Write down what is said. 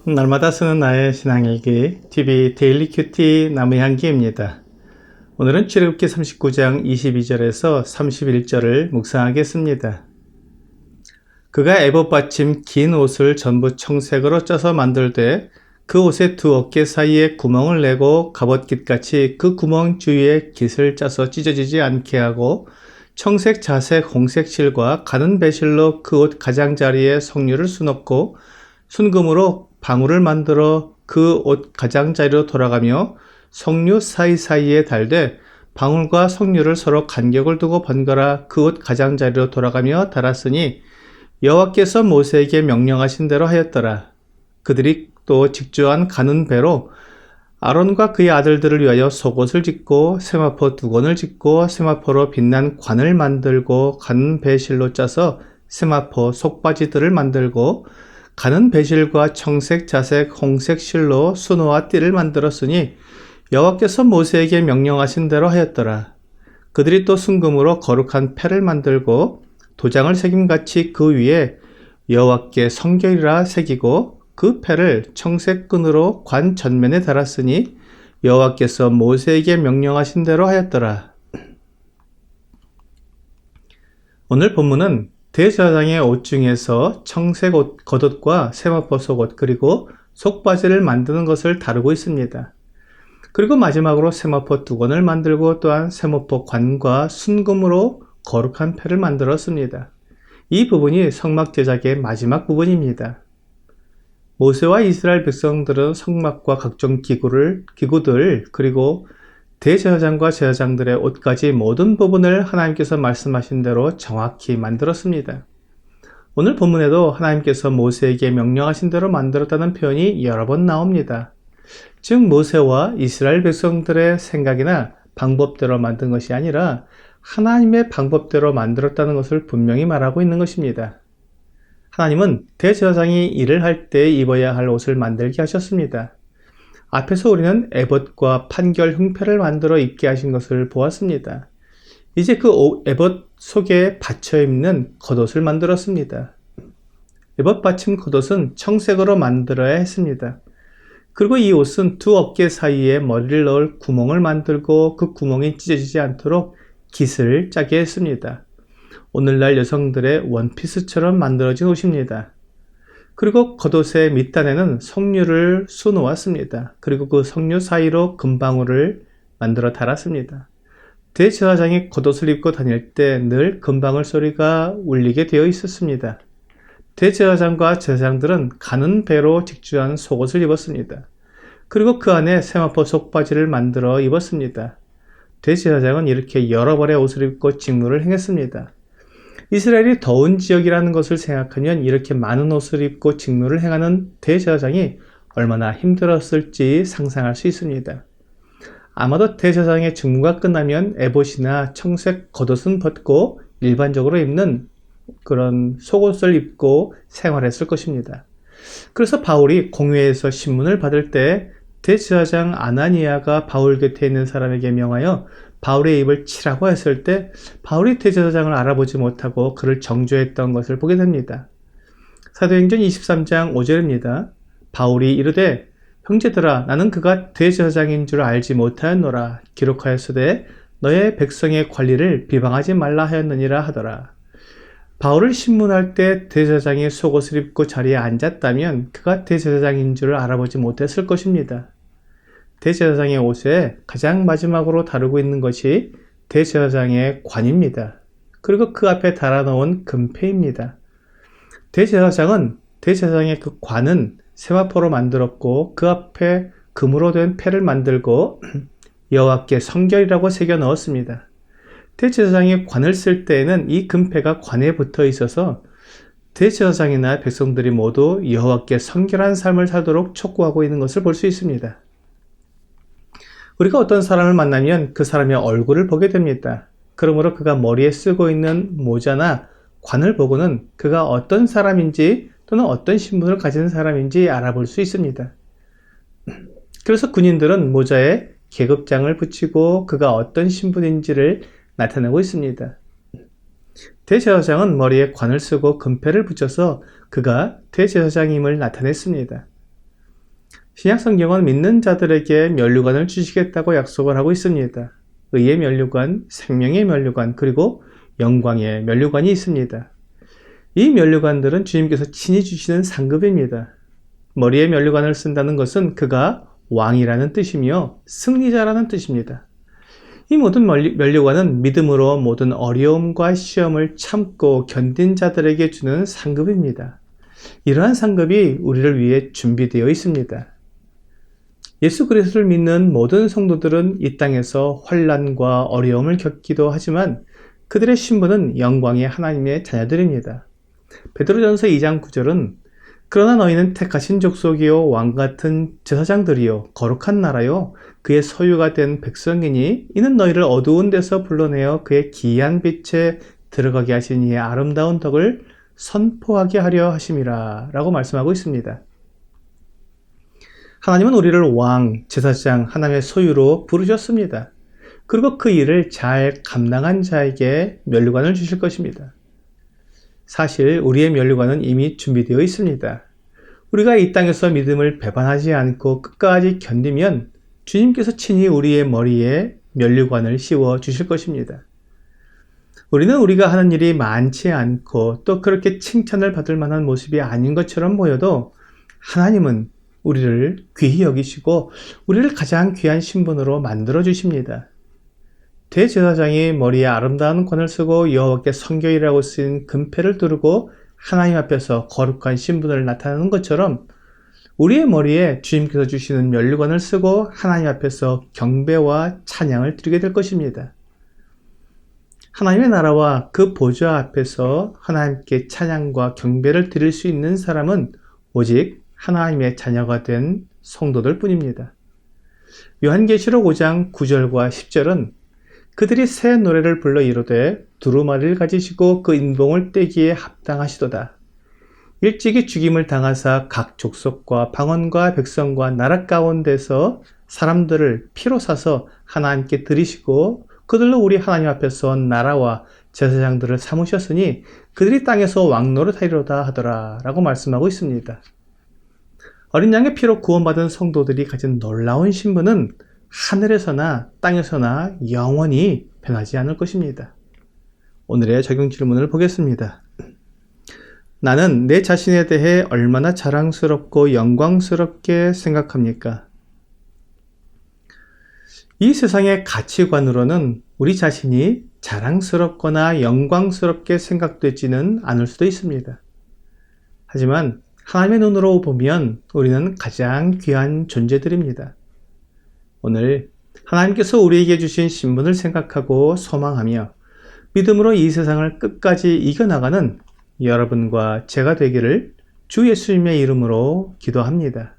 날마다 쓰는 나의 신앙일기 TV 데일리 큐티 나무향기입니다. 오늘은 출애굽기 39장 22절에서 31절을 묵상하겠습니다. 그가 에봇 받침 긴 옷을 전부 청색으로 쪄서 만들되 그 옷의 두 어깨 사이에 구멍을 내고 갑옷깃같이 그 구멍 주위에 깃을 짜서 찢어지지 않게 하고 청색, 자색, 홍색 실과 가는 배실로 그 옷 가장자리에 석류를 수놓고 순금으로 방울을 만들어 그 옷 가장자리로 돌아가며 석류 사이사이에 달되 방울과 석류를 서로 간격을 두고 번갈아 그 옷 가장자리로 돌아가며 달았으니 여호와께서 모세에게 명령하신 대로 하였더라. 그들이 또 직조한 가는 배로 아론과 그의 아들들을 위하여 속옷을 짓고 세마포 2권을 짓고 세마포로 빛난 관을 만들고 가는 배실로 짜서 세마포 속바지들을 만들고 가는 배실과 청색, 자색, 홍색 실로 수노와 띠를 만들었으니 여호와께서 모세에게 명령하신 대로 하였더라. 그들이 또 순금으로 거룩한 패를 만들고 도장을 새김같이 그 위에 여호와께 성결이라 새기고 그 패를 청색 끈으로 관 전면에 달았으니 여호와께서 모세에게 명령하신 대로 하였더라. 오늘 본문은 대제사장의 옷 중에서 청색 옷 겉옷과 세마포 속옷 그리고 속바지를 만드는 것을 다루고 있습니다. 그리고 마지막으로 세마포 2권을 만들고 또한 세마포 관과 순금으로 거룩한 패를 만들었습니다. 이 부분이 성막 제작의 마지막 부분입니다. 모세와 이스라엘 백성들은 성막과 각종 기구들 그리고 대제사장과 제사장들의 옷까지 모든 부분을 하나님께서 말씀하신 대로 정확히 만들었습니다. 오늘 본문에도 하나님께서 모세에게 명령하신 대로 만들었다는 표현이 여러 번 나옵니다. 즉 모세와 이스라엘 백성들의 생각이나 방법대로 만든 것이 아니라 하나님의 방법대로 만들었다는 것을 분명히 말하고 있는 것입니다. 하나님은 대제사장이 일을 할 때 입어야 할 옷을 만들게 하셨습니다. 앞에서 우리는 에봇과 판결 흉패를 만들어 입게 하신 것을 보았습니다. 이제 그 에봇 속에 받쳐 입는 겉옷을 만들었습니다. 에봇 받침 겉옷은 청색으로 만들어야 했습니다. 그리고 이 옷은 두 어깨 사이에 머리를 넣을 구멍을 만들고 그 구멍이 찢어지지 않도록 깃을 짜게 했습니다. 오늘날 여성들의 원피스처럼 만들어진 옷입니다. 그리고 겉옷의 밑단에는 석류를 수놓았습니다. 그리고 그 석류 사이로 금방울을 만들어 달았습니다. 대제사장이 겉옷을 입고 다닐 때 늘 금방울 소리가 울리게 되어 있었습니다. 대제사장과 제사장들은 가는 배로 직주한 속옷을 입었습니다. 그리고 그 안에 세마포 속바지를 만들어 입었습니다. 대제사장은 이렇게 여러 벌의 옷을 입고 직무를 행했습니다. 이스라엘이 더운 지역이라는 것을 생각하면 이렇게 많은 옷을 입고 직무를 행하는 대제사장이 얼마나 힘들었을지 상상할 수 있습니다. 아마도 대제사장의 직무가 끝나면 에봇이나 청색 겉옷은 벗고 일반적으로 입는 그런 속옷을 입고 생활했을 것입니다. 그래서 바울이 공회에서 신문을 받을 때 대제사장 아나니아가 바울 곁에 있는 사람에게 명하여 바울의 입을 치라고 했을 때 바울이 대제사장을 알아보지 못하고 그를 정죄했던 것을 보게 됩니다. 사도행전 23장 5절입니다. 바울이 이르되 형제들아 나는 그가 대제사장인 줄 알지 못하였노라. 기록하였으되 너의 백성의 관리를 비방하지 말라 하였느니라 하더라. 바울을 신문할 때 대제사장이 속옷을 입고 자리에 앉았다면 그가 대제사장인 줄 알아보지 못했을 것입니다. 대제사장의 옷에 가장 마지막으로 다루고 있는 것이 대제사장의 관입니다. 그리고 그 앞에 달아놓은 금패입니다. 대제사장의 그 관은 세마포로 만들었고 그 앞에 금으로 된 패를 만들고 여호와께 성결이라고 새겨 넣었습니다. 대제사장이 관을 쓸 때에는 이 금패가 관에 붙어 있어서 대제사장이나 백성들이 모두 여호와께 성결한 삶을 살도록 촉구하고 있는 것을 볼 수 있습니다. 우리가 어떤 사람을 만나면 그 사람의 얼굴을 보게 됩니다. 그러므로 그가 머리에 쓰고 있는 모자나 관을 보고는 그가 어떤 사람인지 또는 어떤 신분을 가진 사람인지 알아볼 수 있습니다. 그래서 군인들은 모자에 계급장을 붙이고 그가 어떤 신분인지를 나타내고 있습니다. 대제사장은 머리에 관을 쓰고 금패를 붙여서 그가 대제사장임을 나타냈습니다. 신약 성경은 믿는 자들에게 면류관을 주시겠다고 약속을 하고 있습니다. 의의 면류관, 생명의 면류관, 그리고 영광의 면류관이 있습니다. 이 면류관들은 주님께서 친히 주시는 상급입니다. 머리에 면류관을 쓴다는 것은 그가 왕이라는 뜻이며 승리자라는 뜻입니다. 이 모든 면류관은 믿음으로 모든 어려움과 시험을 참고 견딘 자들에게 주는 상급입니다. 이러한 상급이 우리를 위해 준비되어 있습니다. 예수 그리스도를 믿는 모든 성도들은 이 땅에서 환난과 어려움을 겪기도 하지만 그들의 신분은 영광의 하나님의 자녀들입니다. 베드로전서 2장 9절은 그러나 너희는 택하신 족속이요 왕같은 제사장들이요 거룩한 나라요 그의 소유가 된 백성이니 이는 너희를 어두운 데서 불러내어 그의 기이한 빛에 들어가게 하신 이의 아름다운 덕을 선포하게 하려 하심이라 라고 말씀하고 있습니다. 하나님은 우리를 왕, 제사장, 하나님의 소유로 부르셨습니다. 그리고 그 일을 잘 감당한 자에게 면류관을 주실 것입니다. 사실 우리의 면류관은 이미 준비되어 있습니다. 우리가 이 땅에서 믿음을 배반하지 않고 끝까지 견디면 주님께서 친히 우리의 머리에 면류관을 씌워 주실 것입니다. 우리는 우리가 하는 일이 많지 않고 또 그렇게 칭찬을 받을 만한 모습이 아닌 것처럼 보여도 하나님은 우리를 귀히 여기시고 우리를 가장 귀한 신분으로 만들어 주십니다. 대제사장이 머리에 아름다운 관을 쓰고 여호와께 성결이라고 쓰인 금패를 두르고 하나님 앞에서 거룩한 신분을 나타내는 것처럼 우리의 머리에 주님께서 주시는 면류관을 쓰고 하나님 앞에서 경배와 찬양을 드리게 될 것입니다. 하나님의 나라와 그 보좌 앞에서 하나님께 찬양과 경배를 드릴 수 있는 사람은 오직 하나님의 자녀가 된 성도들 뿐입니다. 요한계시록 5장 9절과 10절은 그들이 새 노래를 불러 이르되 두루마리를 가지시고 그 인봉을 떼기에 합당하시도다. 일찍이 죽임을 당하사 각 족속과 방언과 백성과 나라 가운데서 사람들을 피로 사서 하나님께 드리시고 그들로 우리 하나님 앞에서 나라와 제사장들을 삼으셨으니 그들이 땅에서 왕노릇하리로다 하더라 라고 말씀하고 있습니다. 어린 양의 피로 구원받은 성도들이 가진 놀라운 신분은 하늘에서나 땅에서나 영원히 변하지 않을 것입니다. 오늘의 적용 질문을 보겠습니다. 나는 내 자신에 대해 얼마나 자랑스럽고 영광스럽게 생각합니까? 이 세상의 가치관으로는 우리 자신이 자랑스럽거나 영광스럽게 생각되지는 않을 수도 있습니다. 하지만 하나님의 눈으로 보면 우리는 가장 귀한 존재들입니다. 오늘 하나님께서 우리에게 주신 신분을 생각하고 소망하며 믿음으로 이 세상을 끝까지 이겨나가는 여러분과 제가 되기를 주 예수님의 이름으로 기도합니다.